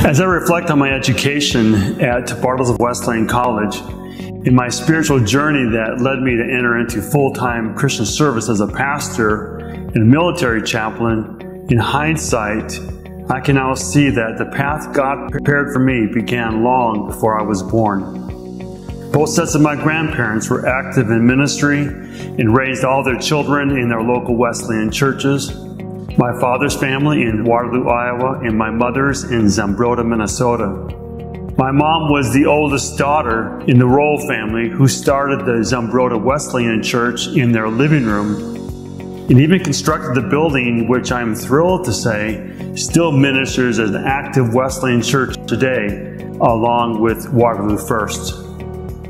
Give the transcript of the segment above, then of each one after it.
As I reflect on my education at Bartlesville Wesleyan College, in my spiritual journey that led me to enter into full-time Christian service as a pastor and a military chaplain, in hindsight, I can now see that the path God prepared for me began long before I was born. Both sets of my grandparents were active in ministry and raised all their children in their local Wesleyan churches. My father's family in Waterloo, Iowa, and my mother's in Zumbrota, Minnesota. My mom was the oldest daughter in the Roll family who started the Zumbrota Wesleyan Church in their living room and even constructed the building, which I'm thrilled to say still ministers as an active Wesleyan church today, along with Waterloo First.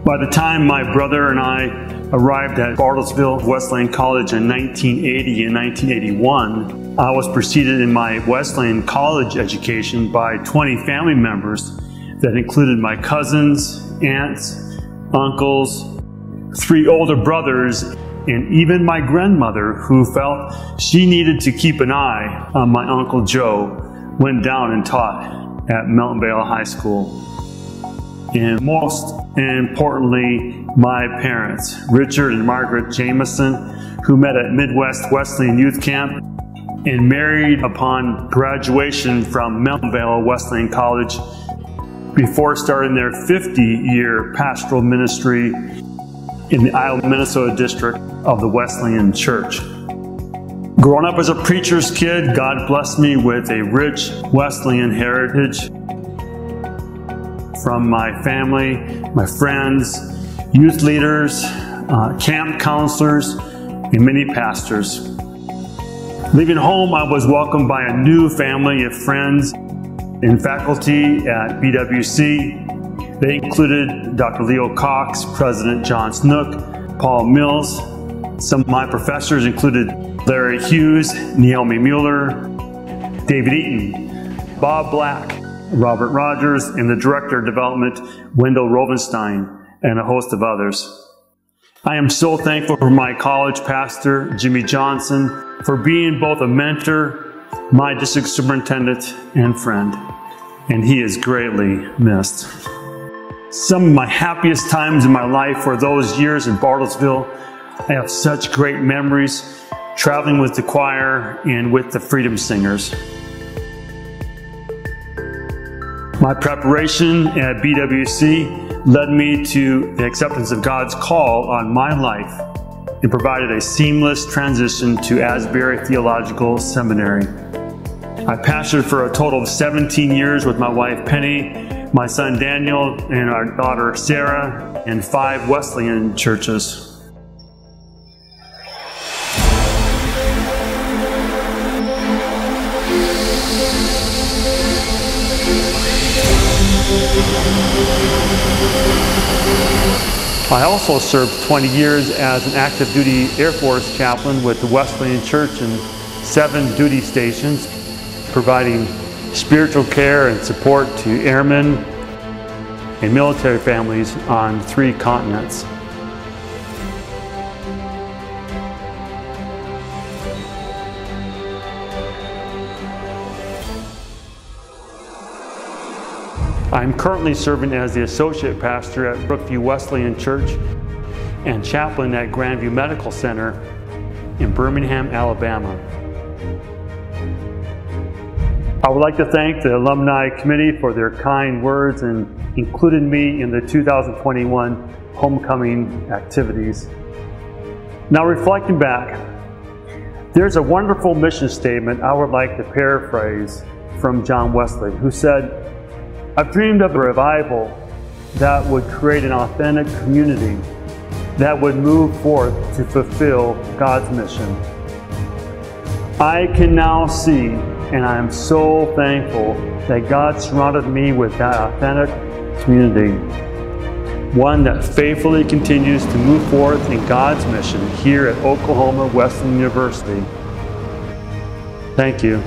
By the time my brother and I arrived at Bartlesville Wesleyan College in 1980 and 1981, I was preceded in my Wesleyan college education by 20 family members that included my cousins, aunts, uncles, 3 older brothers, and even my grandmother, who felt she needed to keep an eye on my Uncle Joe, went down and taught at Mountain Vale High School. And most importantly, my parents, Richard and Margaret Jamieson, who met at Midwest Wesleyan Youth Camp and married upon graduation from Mountain Vale Wesleyan College before starting their 50-year pastoral ministry in the Iowa, Minnesota district of the Wesleyan Church. Growing up as a preacher's kid, God blessed me with a rich Wesleyan heritage from my family, my friends, youth leaders, camp counselors, and many pastors. Leaving home, I was welcomed by a new family of friends and faculty at BWC. They included Dr. Leo Cox, President John Snook, Paul Mills. Some of my professors included Larry Hughes, Naomi Mueller, David Eaton, Bob Black, Robert Rogers, and the Director of Development, Wendell Rovenstein, and a host of others. I am so thankful for my college pastor, Jimmy Johnson, for being both a mentor, my district superintendent, and friend, and he is greatly missed. Some of my happiest times in my life were those years in Bartlesville. I have such great memories traveling with the choir and with the Freedom Singers. My preparation at BWC led me to the acceptance of God's call on my life and provided a seamless transition to Asbury Theological Seminary. I pastored for a total of 17 years with my wife Penny, my son Daniel, and our daughter Sarah, in 5 Wesleyan churches. I also served 20 years as an active duty Air Force chaplain with the Wesleyan Church in 7 duty stations, providing spiritual care and support to airmen and military families on 3 continents. I'm currently serving as the associate pastor at Brookview Wesleyan Church and chaplain at Grandview Medical Center in Birmingham, Alabama. I would like to thank the Alumni Committee for their kind words and including me in the 2021 homecoming activities. Now, reflecting back, there's a wonderful mission statement I would like to paraphrase from John Wesley, who said, "I've dreamed of a revival that would create an authentic community that would move forth to fulfill God's mission. I can now see, and I am so thankful that God surrounded me with that authentic community, one that faithfully continues to move forth in God's mission here at Oklahoma Wesleyan University." Thank you.